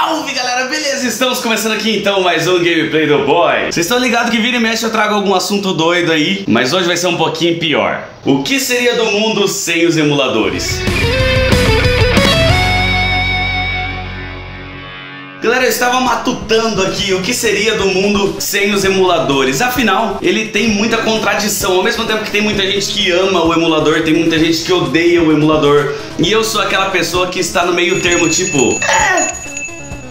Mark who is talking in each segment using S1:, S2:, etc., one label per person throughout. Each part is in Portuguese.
S1: Salve galera, beleza? Estamos começando aqui então mais um gameplay do Boy. Vocês estão ligados que vira e mexe eu trago algum assunto doido aí, mas hoje vai ser um pouquinho pior. O que seria do mundo sem os emuladores? Galera, eu estava matutando aqui o que seria do mundo sem os emuladores. Afinal, ele tem muita contradição. Ao mesmo tempo que tem muita gente que ama o emulador, tem muita gente que odeia o emulador. E eu sou aquela pessoa que está no meio termo, tipo...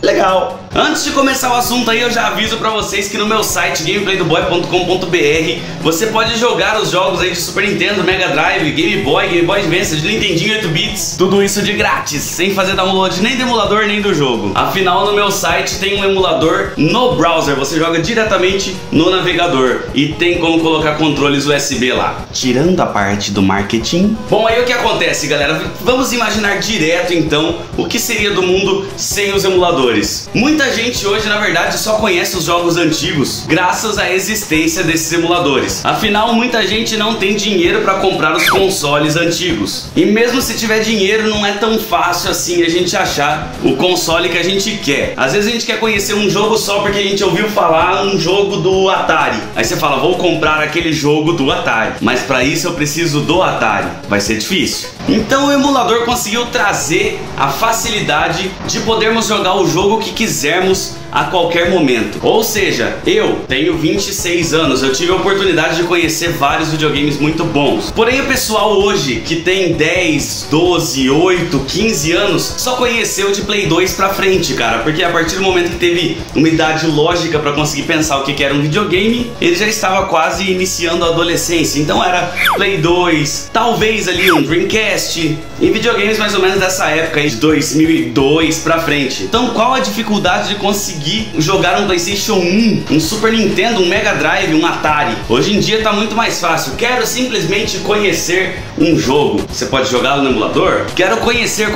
S1: legal. Antes de começar o assunto aí, eu já aviso pra vocês que no meu site gameplaydoboy.com.br você pode jogar os jogos aí de Super Nintendo, Mega Drive, Game Boy, Game Boy Advance, de Nintendinho 8 bits, tudo isso de grátis, sem fazer download nem do emulador nem do jogo. Afinal, no meu site tem um emulador no browser, você joga diretamente no navegador e tem como colocar controles USB lá. Tirando a parte do marketing. Bom, aí o que acontece, galera? Vamos imaginar direto então o que seria do mundo sem os emuladores. Muita gente hoje, na verdade, só conhece os jogos antigos graças à existência desses emuladores. Afinal, muita gente não tem dinheiro para comprar os consoles antigos. E mesmo se tiver dinheiro, não é tão fácil assim a gente achar o console que a gente quer. Às vezes a gente quer conhecer um jogo só porque a gente ouviu falar um jogo do Atari. Aí você fala, vou comprar aquele jogo do Atari. Mas para isso eu preciso do Atari. Vai ser difícil. Então o emulador conseguiu trazer a facilidade de podermos jogar o jogo que quisermos a qualquer momento. Ou seja, eu tenho 26 anos, eu tive a oportunidade de conhecer vários videogames muito bons. Porém, o pessoal hoje que tem 10, 12, 8, 15 anos só conheceu de Play 2 pra frente, cara, porque a partir do momento que teve uma idade lógica pra conseguir pensar o que era um videogame, ele já estava quase iniciando a adolescência. Então era Play 2, talvez ali um Dreamcast, e videogames mais ou menos dessa época aí, de 2002 pra frente. Então qual a dificuldade de conseguir jogar um PlayStation 1, um Super Nintendo, um Mega Drive, um Atari? Hoje em dia tá muito mais fácil. Quero simplesmente conhecer um jogo. Você pode jogá-lo no emulador? Quero conhecer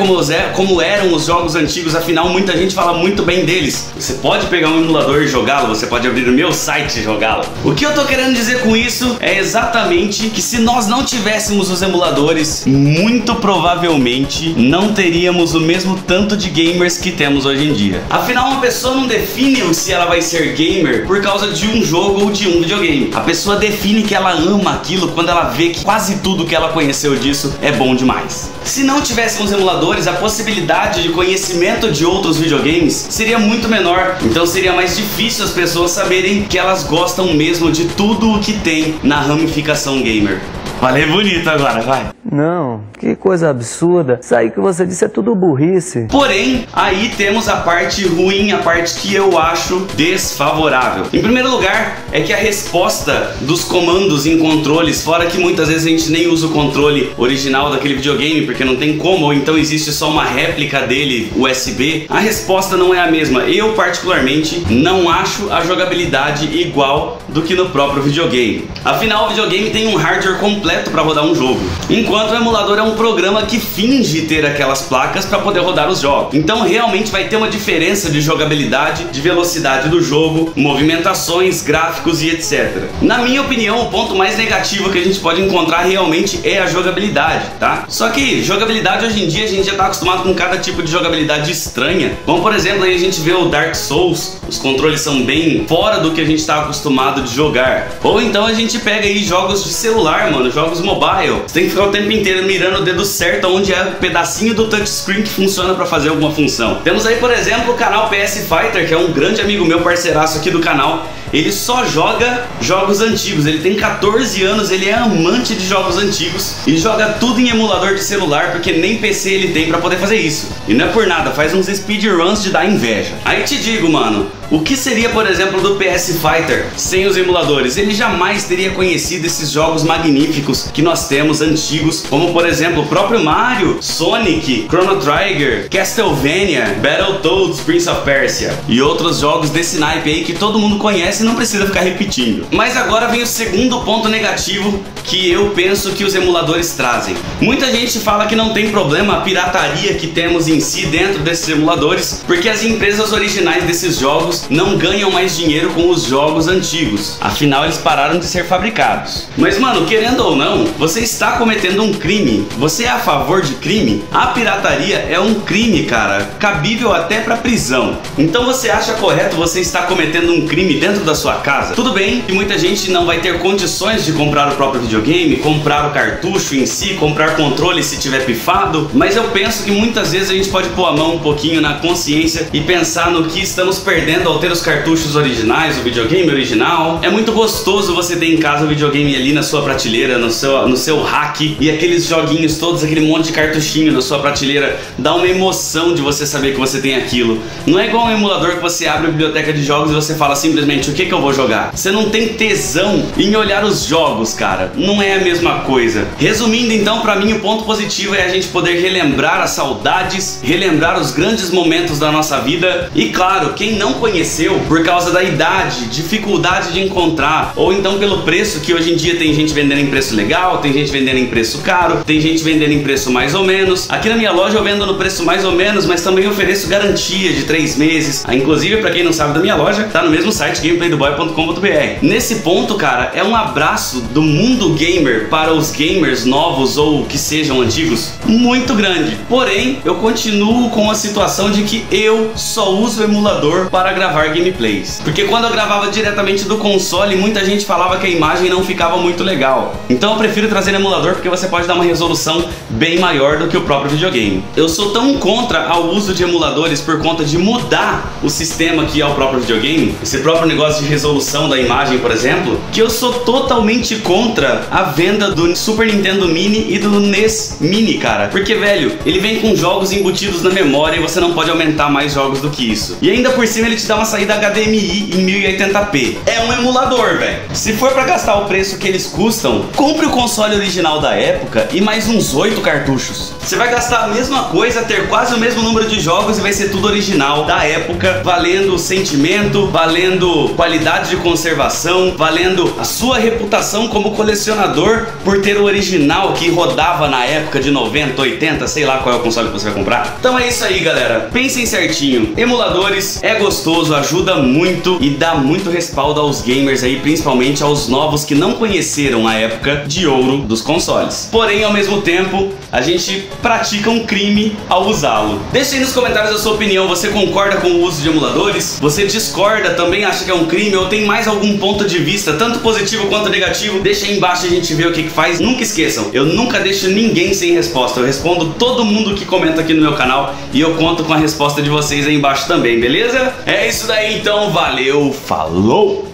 S1: como eram os jogos antigos, afinal muita gente fala muito bem deles. Você pode pegar um emulador e jogá-lo, você pode abrir o meu site e jogá-lo. O que eu tô querendo dizer com isso é exatamente que se nós não tivéssemos os emuladores, muito provavelmente não teríamos o mesmo tanto de gamers que temos hoje em dia. Afinal, uma pessoa não define se ela vai ser gamer por causa de um jogo ou de um videogame. A pessoa define que ela ama aquilo quando ela vê que quase tudo que ela conheceu disso é bom demais. Se não tivéssemos emuladores, a possibilidade de conhecimento de outros videogames seria muito menor. Então seria mais difícil as pessoas saberem que elas gostam mesmo de tudo o que tem na ramificação gamer. Falei bonito agora, vai.
S2: Não, que coisa absurda. Isso aí que você disse é tudo burrice.
S1: Porém, aí temos a parte ruim, a parte que eu acho desfavorável. Em primeiro lugar, é que a resposta dos comandos em controles, fora que muitas vezes a gente nem usa o controle original daquele videogame, porque não tem como, ou então existe só uma réplica dele USB, a resposta não é a mesma. Eu, particularmente, não acho a jogabilidade igual do que no próprio videogame. Afinal, o videogame tem um hardware completo para rodar um jogo, enquanto o emulador é um programa que finge ter aquelas placas para poder rodar os jogos. Então realmente vai ter uma diferença de jogabilidade, de velocidade do jogo, movimentações, gráficos e etc. Na minha opinião, o ponto mais negativo que a gente pode encontrar realmente é a jogabilidade, tá? Só que jogabilidade hoje em dia a gente já tá acostumado com cada tipo de jogabilidade estranha. Como por exemplo, aí a gente vê o Dark Souls, os controles são bem fora do que a gente tá acostumado de jogar. Ou então a gente pega aí jogos de celular, mano, jogos mobile. Você tem que ficar o tempo inteiro mirando o dedo certo onde é o pedacinho do touchscreen que funciona para fazer alguma função. Temos aí, por exemplo, o canal PS Fighter, que é um grande amigo meu, parceiraço aqui do canal. Ele só joga jogos antigos, ele tem 14 anos, ele é amante de jogos antigos e joga tudo em emulador de celular, porque nem PC ele tem pra poder fazer isso. E não é por nada, faz uns speedruns de dar inveja. Aí te digo, mano, o que seria, por exemplo, do PS Fighter sem os emuladores? Ele jamais teria conhecido esses jogos magníficos que nós temos antigos, como por exemplo o próprio Mario, Sonic, Chrono Trigger, Castlevania, Battletoads, Prince of Persia e outros jogos desse naipe aí que todo mundo conhece conhece, não precisa ficar repetindo. Mas agora vem o segundo ponto negativo que eu penso que os emuladores trazem. Muita gente fala que não tem problema a pirataria que temos em si dentro desses emuladores, porque as empresas originais desses jogos não ganham mais dinheiro com os jogos antigos. Afinal, eles pararam de ser fabricados. Mas, mano, querendo ou não, você está cometendo um crime. Você é a favor de crime? A pirataria é um crime, cara, cabível até pra prisão. Então você acha correto você estar cometendo um crime dentro da sua casa? Tudo bem que muita gente não vai ter condições de comprar o próprio videogame, comprar o cartucho em si, comprar controle se tiver pifado, mas eu penso que muitas vezes a gente pode pôr a mão um pouquinho na consciência e pensar no que estamos perdendo ao ter os cartuchos originais, o videogame original. É muito gostoso você ter em casa o videogame ali na sua prateleira, no seu rack, e aqueles joguinhos todos, aquele monte de cartuchinho na sua prateleira, dá uma emoção de você saber que você tem aquilo. Não é igual um emulador que você abre a biblioteca de jogos e você fala simplesmente o que eu vou jogar. Você não tem tesão em olhar os jogos, cara. Não é a mesma coisa. Resumindo então, pra mim o ponto positivo é a gente poder relembrar as saudades, relembrar os grandes momentos da nossa vida. E claro, quem não conheceu por causa da idade, dificuldade de encontrar, ou então pelo preço, que hoje em dia tem gente vendendo em preço legal, tem gente vendendo em preço caro, tem gente vendendo em preço mais ou menos. Aqui na minha loja eu vendo no preço mais ou menos, mas também ofereço garantia de 3 meses. Inclusive, pra quem não sabe da minha loja, tá no mesmo site, gameplaydoboy.com.br. Nesse ponto, cara, é um abraço do mundo gamer para os gamers novos ou que sejam antigos muito grande. Porém, eu continuo com a situação de que eu só uso o emulador para gravar gameplays. Porque quando eu gravava diretamente do console, muita gente falava que a imagem não ficava muito legal. Então eu prefiro trazer emulador porque você pode dar uma resolução bem maior do que o próprio videogame. Eu sou tão contra ao uso de emuladores por conta de mudar o sistema que é o próprio videogame, esse próprio negócio de resolução da imagem, por exemplo, que eu sou totalmente contra a venda do Super Nintendo Mini e do NES Mini, cara. Porque, velho, ele vem com jogos embutidos na memória e você não pode aumentar mais jogos do que isso. E ainda por cima ele te dá uma saída HDMI em 1080p. É um emulador, velho. Se for pra gastar o preço que eles custam, compre o console original da época e mais uns 8 cartuchos. Você vai gastar a mesma coisa, ter quase o mesmo número de jogos e vai ser tudo original da época, valendo sentimento, valendo qualidade de conservação, valendo a sua reputação como colecionador por ter o original que rodava na época de 90, 80, sei lá qual é o console que você vai comprar. Então é isso aí, galera. Pensem certinho. Emuladores é gostoso, ajuda muito e dá muito respaldo aos gamers aí, principalmente aos novos que não conheceram a época de ouro dos consoles. Porém, ao mesmo tempo, a gente pratica um crime ao usá-lo. Deixe aí nos comentários a sua opinião. Você concorda com o uso de emuladores? Você discorda? Também acha que é um crime? Ou tem mais algum ponto de vista, tanto positivo quanto negativo? Deixa aí embaixo e a gente vê o que faz. Nunca esqueçam, eu nunca deixo ninguém sem resposta. Eu respondo todo mundo que comenta aqui no meu canal e eu conto com a resposta de vocês aí embaixo também, beleza? É isso daí então, valeu, falou!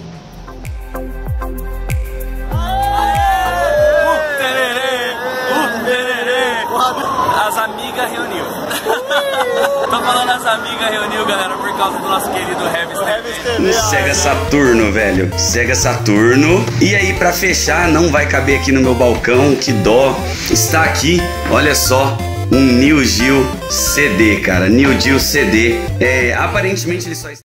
S3: As amigas reuniu. Tô falando as amigas reuniu, galera, por causa do nosso querido Heavis.
S1: Sega Saturno, velho. Sega Saturno. E aí, pra fechar, não vai caber aqui no meu balcão, que dó. Está aqui, olha só, um Neo Geo CD, cara. Neo Geo CD. Aparentemente ele só está...